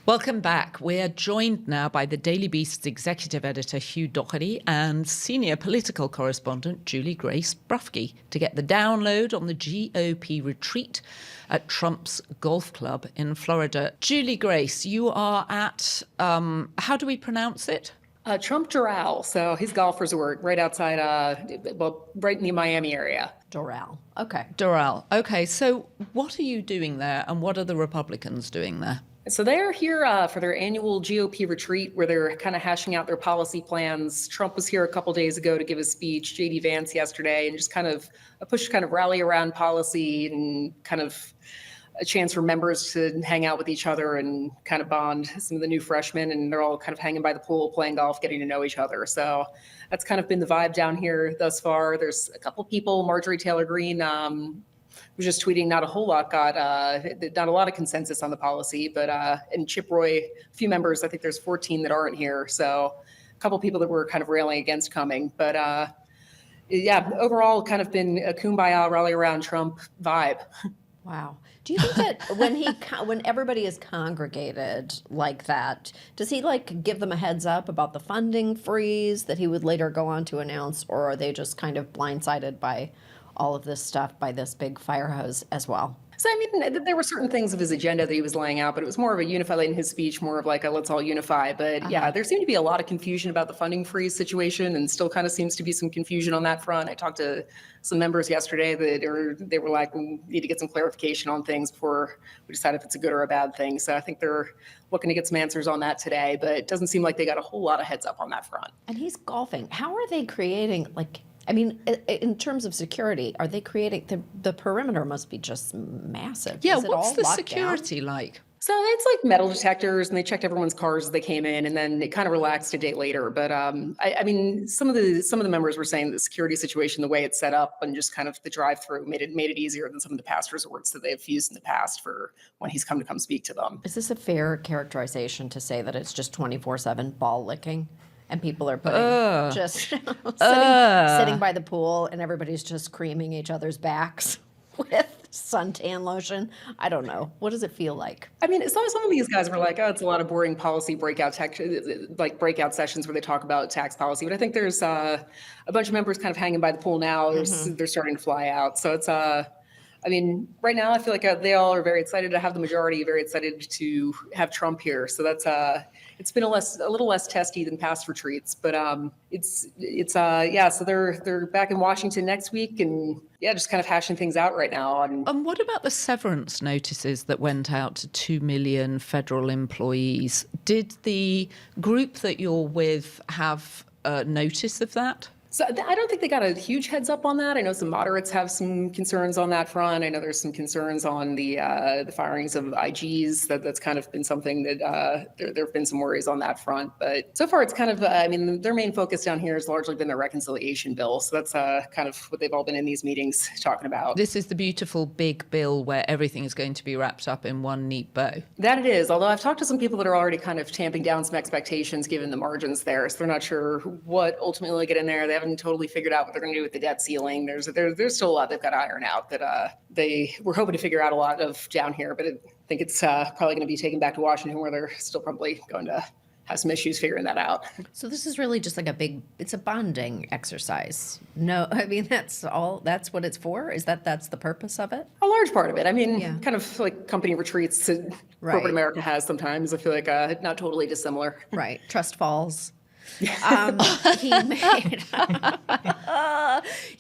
Welcome back. We're joined now by the Daily Beast's executive editor, Hugh Dougherty, and senior political correspondent, Juliegrace Brufke, to get the download on the GOP retreat at Trump's golf club in Florida. Juliegrace, you are at, how do we pronounce it? Trump Doral. So his golf resort right outside, right in the Miami area. Doral. Okay. Doral. Okay. So what are you doing there, and what are the Republicans doing there? So they're here for their annual GOP retreat where they're kind of hashing out their policy plans. Trump was here a couple days ago to give a speech, J.D. Vance yesterday, and just kind of a push to kind of rally around policy and kind of a chance for members to hang out with each other and kind of bond. Some of the new freshmen, and they're all kind of hanging by the pool, playing golf, getting to know each other. So that's kind of been the vibe down here thus far. There's a couple people, Marjorie Taylor Greene, was just tweeting, not a whole lot got, not a lot of consensus on the policy, but, and Chip Roy, a few members, I think there's 14 that aren't here. So a couple people that were kind of railing against coming, but yeah, overall kind of been a kumbaya rally around Trump vibe. Wow. Do you think that when everybody is congregated like that, does he like give them a heads up about the funding freeze that he would later go on to announce, or are they just kind of blindsided by all of this stuff, by this big fire hose as well? So, I mean, there were certain things of his agenda that he was laying out, but it was more of a unified in his speech, more of like a let's all unify. But yeah, there seemed to be a lot of confusion about the funding freeze situation, and still kind of seems to be some confusion on that front. I talked to some members yesterday they were like, we need to get some clarification on things before we decide if it's a good or a bad thing. So I think they're looking to get some answers on that today, but it doesn't seem like they got a whole lot of heads up on that front. And he's golfing. How are they creating, like, I mean, in terms of security, are they creating, the perimeter must be just massive. Yeah, Is it what's all the locked security down? like? So it's like metal detectors, and they checked everyone's cars as they came in, and then it kind of relaxed a day later. But I mean, some of the members were saying the security situation, the way it's set up, and just kind of the drive-through made it easier than some of the past resorts that they've used in the past for when he's come speak to them. Is this a fair characterization to say that it's just 24/7 ball licking? And people are putting just sitting by the pool, and everybody's just creaming each other's backs with suntan lotion. I don't know. What does it feel like? I mean, some of these guys were like, oh, it's a lot of boring policy breakout sessions where they talk about tax policy. But I think there's a bunch of members kind of hanging by the pool now. They're starting to fly out. So it's I mean, right now I feel like they all are very excited to have the majority, very excited to have Trump here. So that's it's been a little less testy than past retreats, but yeah. So they're back in Washington next week, and yeah, just kind of hashing things out right now. And what about the severance notices that went out to 2 million federal employees? Did the group that you're with have notice of that? So I don't think they got a huge heads up on that. I know some moderates have some concerns on that front. I know there's some concerns on the firings of IGs. That's kind of been something that there have been some worries on that front. But so far, it's kind of I mean, their main focus down here has largely been the reconciliation bill. So that's kind of what they've all been in these meetings talking about. This is the beautiful big bill where everything is going to be wrapped up in one neat bow. That it is. Although I've talked to some people that are already kind of tamping down some expectations given the margins there. So they're not sure what ultimately will get in there. They haven't totally figured out what they're going to do with the debt ceiling. There's still a lot they've got to iron out that they were hoping to figure out a lot of down here, but I think it's probably going to be taken back to Washington where they're still probably going to have some issues figuring that out. So this is really just like it's a bonding exercise. No, I mean, that's what it's for? That's the purpose of it? A large part of it. I mean, kind of like company retreats that corporate America has sometimes. I feel like not totally dissimilar. Right. Trust falls. He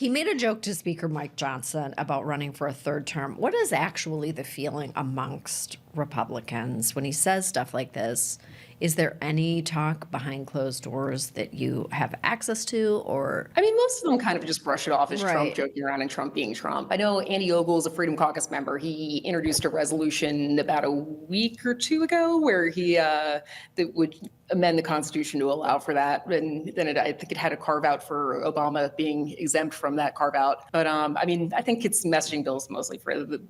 made a joke to Speaker Mike Johnson about running for a third term. What is actually the feeling amongst Republicans when he says stuff like this? Is there any talk behind closed doors that you have access to, or? I mean, most of them kind of just brush it off as Trump joking around and Trump being Trump. I know Andy Ogle is a Freedom Caucus member. He introduced a resolution about a week or two ago where he that would amend the Constitution to allow for that. And then I think it had a carve out for Obama being exempt from that carve out. But I mean, I think it's messaging bills mostly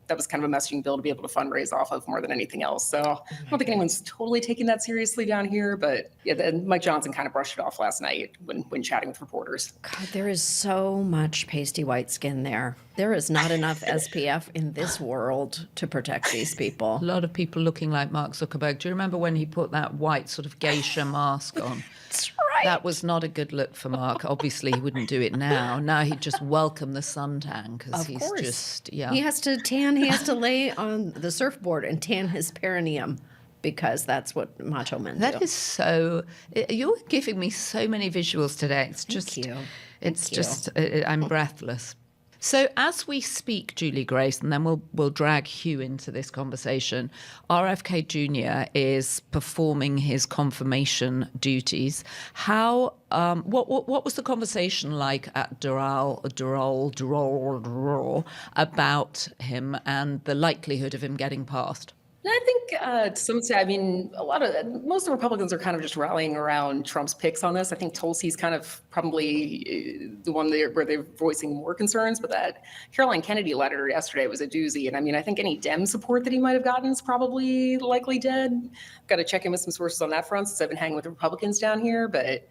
that was kind of a messaging bill to be able to fundraise off of more than anything else. So I don't think anyone's totally taking that seriously down here. But yeah, then Mike Johnson kind of brushed it off last night when chatting with reporters. God, there is so much pasty white skin there. There is not enough SPF in this world to protect these people. A lot of people looking like Mark Zuckerberg. Do you remember when he put that white sort of geisha mask on? That's right. That was not a good look for Mark. Obviously, he wouldn't do it now. Now he'd just welcome the suntan because he's course. just, yeah. He has to tan. He has to lay on the surfboard and tan his perineum because that's what macho men do. That is so. You're giving me so many visuals today. It's just. you. It's Thank just. I'm breathless. So as we speak, Juliegrace, and then we'll drag Hugh into this conversation, RFK Jr. is performing his confirmation duties. How? What was the conversation like at Doral about him and the likelihood of him getting passed? I think to some extent, I mean, most of the Republicans are kind of just rallying around Trump's picks on this. I think Tulsi's kind of probably the one where they're voicing more concerns, but that Caroline Kennedy letter yesterday was a doozy. And I mean, I think any Dem support that he might have gotten is probably likely dead. Got to check in with some sources on that front since I've been hanging with the Republicans down here, but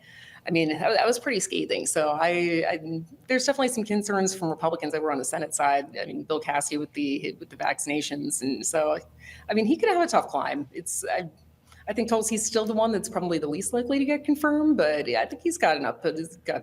I mean, that was pretty scathing. So I there's definitely some concerns from Republicans that were on the Senate side. I mean, Bill Cassidy with the vaccinations, and so I mean, he could have a tough climb. I think Tulsi's still the one that's probably the least likely to get confirmed, but yeah, I think he's got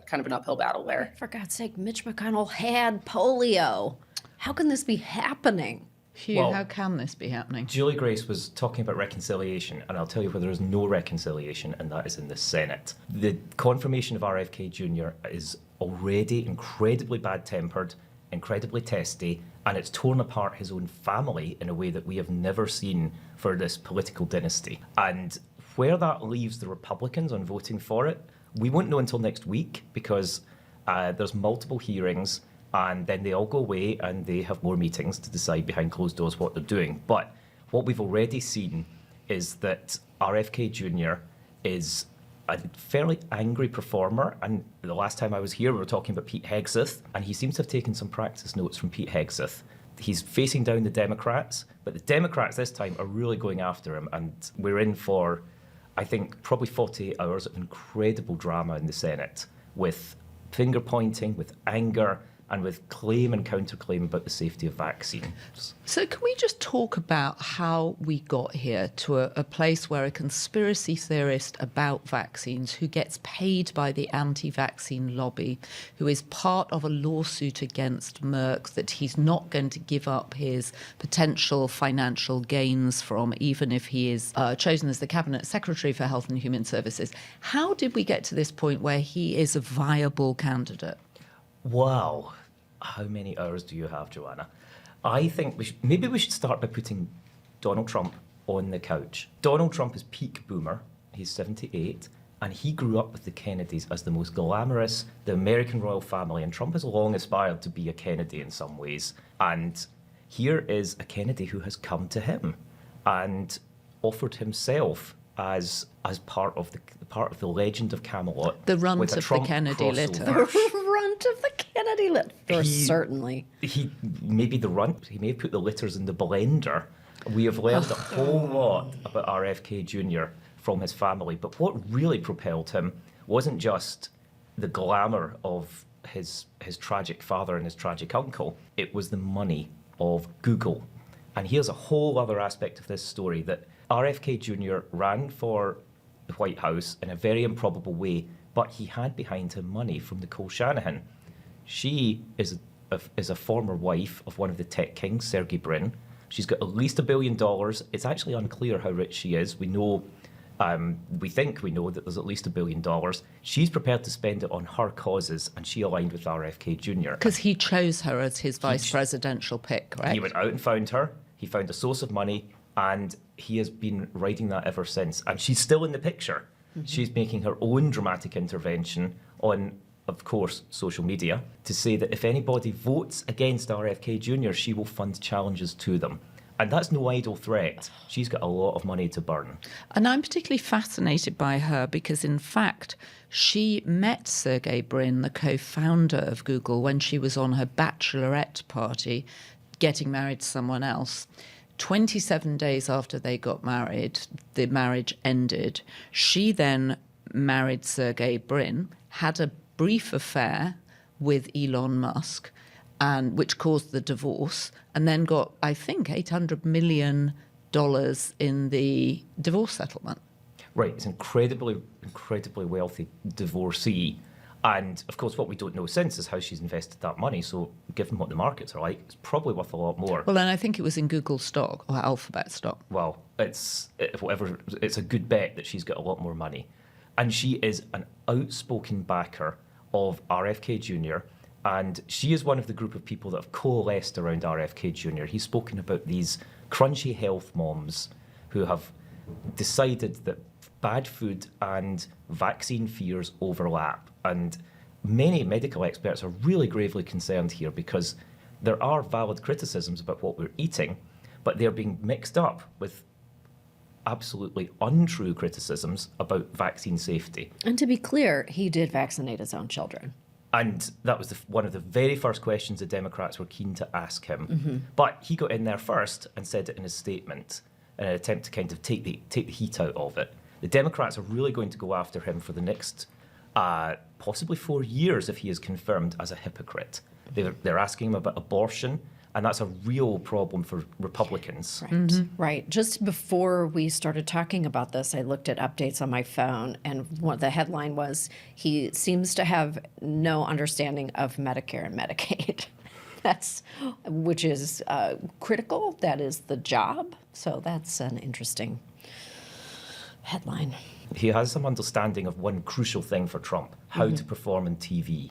kind of an uphill battle there. For God's sake, Mitch McConnell had polio. How can this be happening? Hugh, how can this be happening? Juliegrace was talking about reconciliation, and I'll tell you where there is no reconciliation, and that is in the Senate. The confirmation of RFK Jr. is already incredibly bad-tempered, incredibly testy, and it's torn apart his own family in a way that we have never seen for this political dynasty. And where that leaves the Republicans on voting for it, we won't know until next week because there's multiple hearings, and then they all go away and they have more meetings to decide behind closed doors what they're doing. But what we've already seen is that RFK Jr. is a fairly angry performer. And the last time I was here, we were talking about Pete Hegseth, and he seems to have taken some practice notes from Pete Hegseth. He's facing down the Democrats, but the Democrats this time are really going after him. And we're in for, I think, probably 48 hours of incredible drama in the Senate with finger pointing, with anger, and with claim and counterclaim about the safety of vaccines. So can we just talk about how we got here to a place where a conspiracy theorist about vaccines who gets paid by the anti-vaccine lobby, who is part of a lawsuit against Merck that he's not going to give up his potential financial gains from, even if he is chosen as the Cabinet Secretary for Health and Human Services. How did we get to this point where he is a viable candidate? Wow. How many hours do you have, Joanna? I think maybe we should start by putting Donald Trump on the couch. Donald Trump is peak boomer. He's 78, and he grew up with the Kennedys as the most glamorous, the American royal family, and Trump has long aspired to be a Kennedy in some ways. And here is a Kennedy who has come to him and offered himself as part of the legend of Camelot. The runt with a of the Trump Kennedy litter. crossover. Runt of the Kennedy litter, certainly. He maybe the runt. He may have put the litters in the blender. We have learned a whole lot about RFK Jr. from his family, but what really propelled him wasn't just the glamour of his tragic father and his tragic uncle. It was the money of Google. And here's a whole other aspect of this story, that RFK Jr. ran for the White House in a very improbable way, but he had behind him money from Nicole Shanahan. She is a former wife of one of the tech kings, Sergey Brin. She's got at least $1 billion. It's actually unclear how rich she is. We know, we think we know that there's at least $1 billion. She's prepared to spend it on her causes, and she aligned with RFK Jr. Because he chose her as his vice presidential pick, right? He went out and found her. He found a source of money, and he has been riding that ever since. And she's still in the picture. Mm-hmm. She's making her own dramatic intervention on, of course, social media to say that if anybody votes against RFK Jr., she will fund challenges to them. And that's no idle threat. She's got a lot of money to burn. And I'm particularly fascinated by her because, in fact, she met Sergey Brin, the co-founder of Google, when she was on her bachelorette party, getting married to someone else. 27 days after they got married, the marriage ended. She then married Sergey Brin, had a brief affair with Elon Musk, and which caused the divorce, and then got, I think, $800 million in the divorce settlement. Right, it's incredibly wealthy divorcee. And of course, what we don't know since is how she's invested that money. So given what the markets are like, it's probably worth a lot more. Well, and I think it was in Google stock or Alphabet stock. Well, it's a good bet that she's got a lot more money. And she is an outspoken backer of RFK Jr. And she is one of the group of people that have coalesced around RFK Jr. He's spoken about these crunchy health moms who have decided that bad food and vaccine fears overlap. And many medical experts are really gravely concerned here because there are valid criticisms about what we're eating, but they're being mixed up with absolutely untrue criticisms about vaccine safety. And to be clear, he did vaccinate his own children. And that was one of the very first questions the Democrats were keen to ask him. But he got in there first and said it in his statement in an attempt to kind of take the heat out of it. The Democrats are really going to go after him for the next possibly 4 years if he is confirmed as a hypocrite. They're asking him about abortion, and that's a real problem for Republicans. Right, right. Just before we started talking about this, I looked at updates on my phone, and what the headline was, he seems to have no understanding of Medicare and Medicaid. Which is critical. That is the job. So that's an interesting headline. He has some understanding of one crucial thing for Trump, how to perform on TV.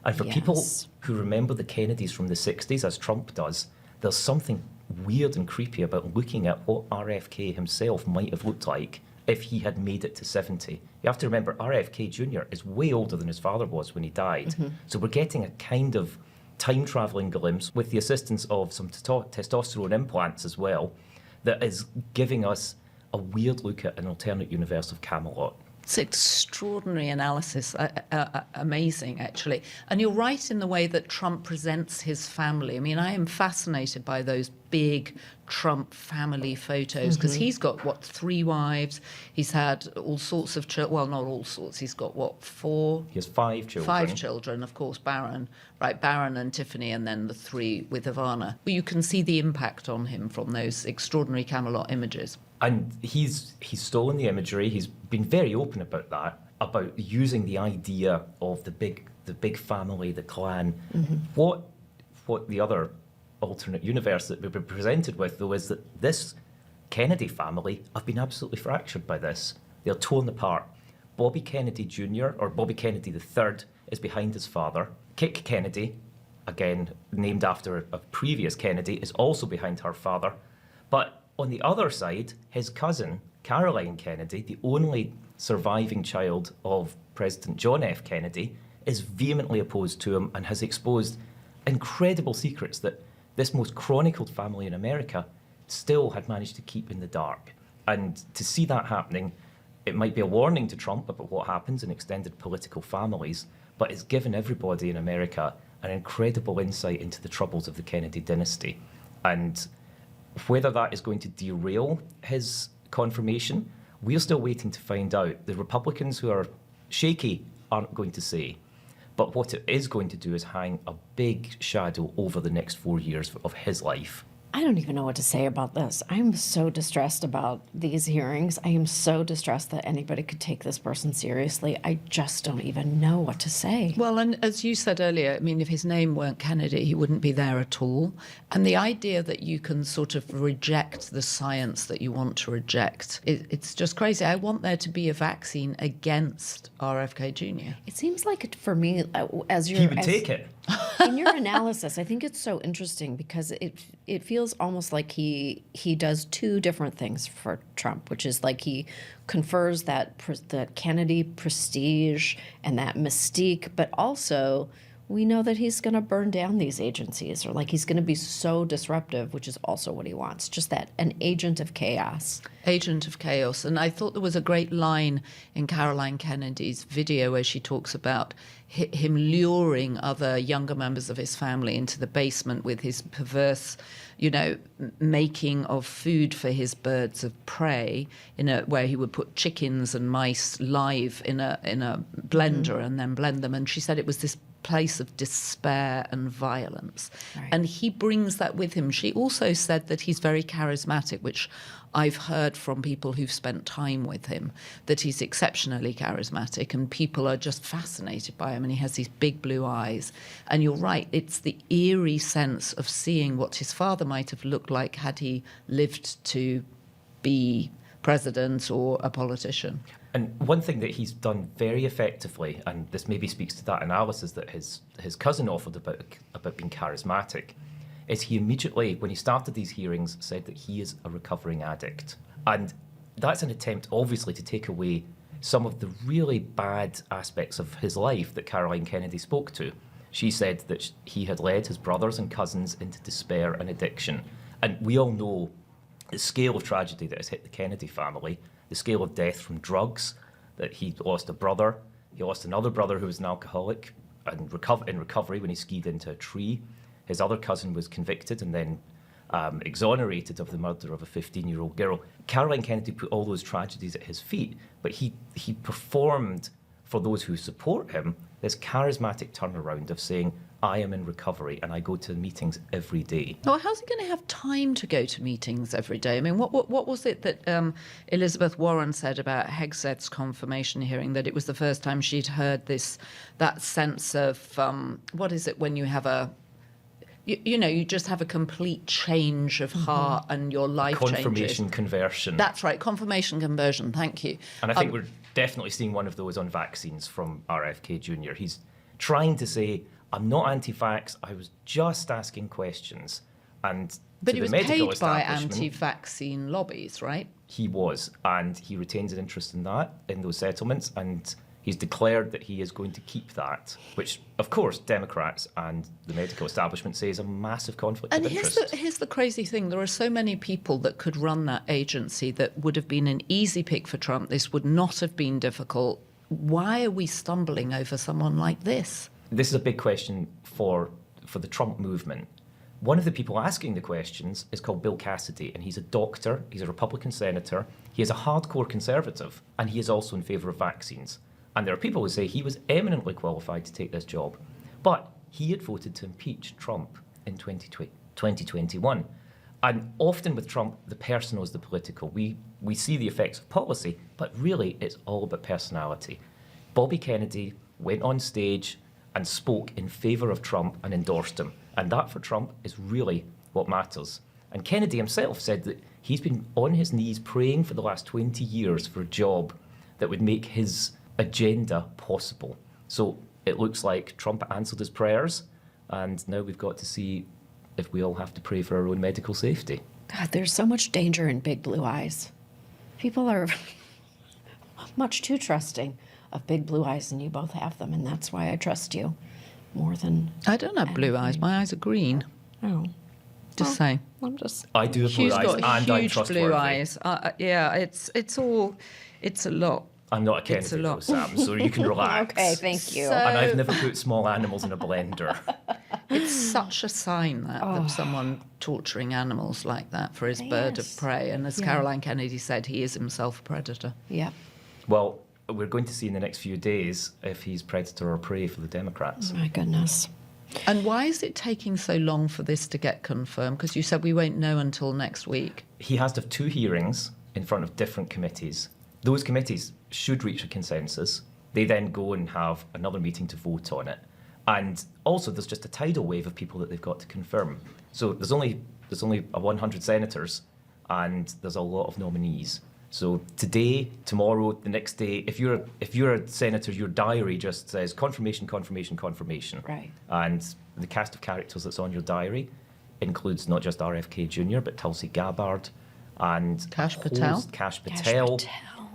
And for people who remember the Kennedys from the 60s, as Trump does, there's something weird and creepy about looking at what RFK himself might have looked like if he had made it to 70. You have to remember, RFK Jr. is way older than his father was when he died. So we're getting a kind of time-traveling glimpse with the assistance of some testosterone implants as well that is giving us a weird look at an alternate universe of Camelot. It's extraordinary analysis, amazing actually. And you're right in the way that Trump presents his family. I mean, I am fascinated by those big Trump family photos because he's got, 3 wives? He's had all sorts of children. Well, not all sorts. He's got, 4? He has 5 children. 5 children, of course, Barron and Tiffany, and then the 3 with Ivana. But you can see the impact on him from those extraordinary Camelot images. And he's stolen the imagery. He's been very open about that, about using the idea of the big family, the clan. What the other alternate universe that we've been presented with, though, is that this Kennedy family have been absolutely fractured by this. They're torn apart. Bobby Kennedy Jr. or Bobby Kennedy III is behind his father. Kik Kennedy, again named after a previous Kennedy, is also behind her father. But on the other side, his cousin, Caroline Kennedy, the only surviving child of President John F. Kennedy, is vehemently opposed to him and has exposed incredible secrets that this most chronicled family in America still had managed to keep in the dark. And to see that happening, it might be a warning to Trump about what happens in extended political families, but it's given everybody in America an incredible insight into the troubles of the Kennedy dynasty. And whether that is going to derail his confirmation, we're still waiting to find out. The Republicans who are shaky aren't going to say. But what it is going to do is hang a big shadow over the next 4 years of his life. I don't even know what to say about this. I'm so distressed about these hearings. I am so distressed that anybody could take this person seriously. I just don't even know what to say. Well, and as you said earlier, I mean, if his name weren't Kennedy, he wouldn't be there at all. And the idea that you can sort of reject the science that you want to reject, it's just crazy. I want there to be a vaccine against RFK Jr. It seems like, for me, as you're... He would take it. In your analysis, I think it's so interesting because it feels almost like he does 2 different things for Trump, which is like he confers the Kennedy prestige and that mystique, but also we know that he's going to burn down these agencies, or like he's going to be so disruptive, which is also what he wants. Just that, an agent of chaos. Agent of chaos. And I thought there was a great line in Caroline Kennedy's video where she talks about him luring other younger members of his family into the basement with his perverse, making of food for his birds of prey, where he would put chickens and mice live in a blender and then blend them. And she said it was this place of despair and violence. Right. And he brings that with him. She also said that he's very charismatic, which I've heard from people who've spent time with him, that he's exceptionally charismatic and people are just fascinated by him, and he has these big blue eyes. And you're right, it's the eerie sense of seeing what his father might have looked like had he lived to be president or a politician. And one thing that he's done very effectively, and this maybe speaks to that analysis that his cousin offered about being charismatic, is he immediately, when he started these hearings, said that he is a recovering addict. And that's an attempt, obviously, to take away some of the really bad aspects of his life that Caroline Kennedy spoke to. She said that he had led his brothers and cousins into despair and addiction. And we all know the scale of tragedy that has hit the Kennedy family, the scale of death from drugs, that he lost a brother, he lost another brother who was an alcoholic and in recovery when he skied into a tree. His other cousin was convicted and then exonerated of the murder of a 15-year-old girl. Caroline Kennedy put all those tragedies at his feet, but he performed, for those who support him, this charismatic turnaround of saying, I am in recovery and I go to meetings every day. Well, how's he going to have time to go to meetings every day? I mean, what was it that Elizabeth Warren said about Hegsed's confirmation hearing, that it was the first time she'd heard that sense of, what is it when you have you just have a complete change of heart and your life Confirmation changes. conversion. That's right, confirmation conversion, thank you. And I think we're definitely seeing one of those on vaccines from RFK Jr. He's trying to say, I'm not anti-vax, I was just asking questions. But he was paid by anti-vaccine lobbies, right? He was, and he retains an interest in that, in those settlements, and he's declared that he is going to keep that, which, of course, Democrats and the medical establishment say is a massive conflict of interest. And here's the crazy thing. There are so many people that could run that agency that would have been an easy pick for Trump. This would not have been difficult. Why are we stumbling over someone like this? This is a big question for the Trump movement. One of the people asking the questions is called Bill Cassidy, and he's a doctor, he's a Republican senator, he is a hardcore conservative, and he is also in favour of vaccines. And there are people who say he was eminently qualified to take this job. But he had voted to impeach Trump in 2021. And often with Trump, the personal is the political. We see the effects of policy, but really it's all about personality. Bobby Kennedy went on stage and spoke in favour of Trump and endorsed him. And that for Trump is really what matters. And Kennedy himself said that he's been on his knees praying for the last 20 years for a job that would make his agenda possible. So it looks like Trump answered his prayers, and now we've got to see if we all have to pray for our own medical safety. God, there's so much danger in big blue eyes. People are much too trusting of big blue eyes, and you both have them, and that's why I trust you more than I don't have blue eyes. My eyes are green. Oh. Just saying. I do have blue Hugh's eyes, got and I'm huge trustworthy. blue eyes. Yeah, it's a lot. I'm not a Kennedy, though, Sam, so you can relax. Okay, thank you. And I've never put small animals in a blender. It's such a sign that of someone torturing animals like that for his bird of prey. And as Caroline Kennedy said, he is himself a predator. Yeah. Well, we're going to see in the next few days if he's predator or prey for the Democrats. My goodness. And why is it taking so long for this to get confirmed? Because you said we won't know until next week. He has to have 2 hearings in front of different committees. Those committees should reach a consensus. They then go and have another meeting to vote on it. And also there's just a tidal wave of people that they've got to confirm. So there's only 100 senators and there's a lot of nominees. So today, tomorrow, the next day, if you're a senator, your diary just says confirmation, confirmation, confirmation. Right. And the cast of characters that's on your diary includes not just RFK Jr., but Tulsi Gabbard and Kash Patel. Kash Patel.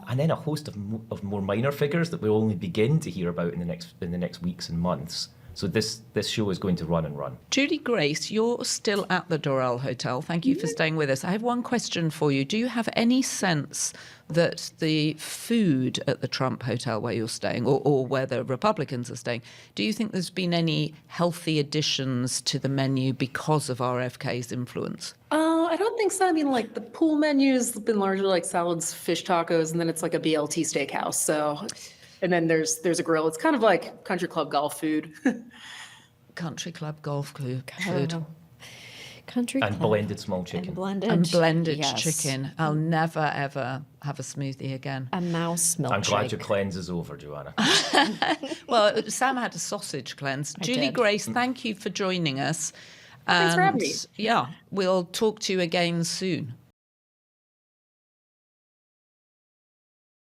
And then a host of more minor figures that we'll only begin to hear about in the next weeks and months. So this show is going to run and run. Juliegrace, you're still at the Doral Hotel. Thank you for staying with us. I have one question for you. Do you have any sense that the food at the Trump Hotel where you're staying, or where the Republicans are staying, do you think there's been any healthy additions to the menu because of RFK's influence? I don't think so. I mean, like the pool menu's been largely like salads, fish tacos, and then it's like a BLT steakhouse. So, and then there's a grill. It's kind of like country club golf food. Country club golf food. Country And club. blended small chicken. And Blended yes. chicken. I'll never, ever have a smoothie again. A mouse milkshake. I'm glad your cleanse is over, Joanna. Well, Sam had a sausage cleanse. Juliegrace, thank you for joining us. Thanks for having me. Yeah, we'll talk to you again soon.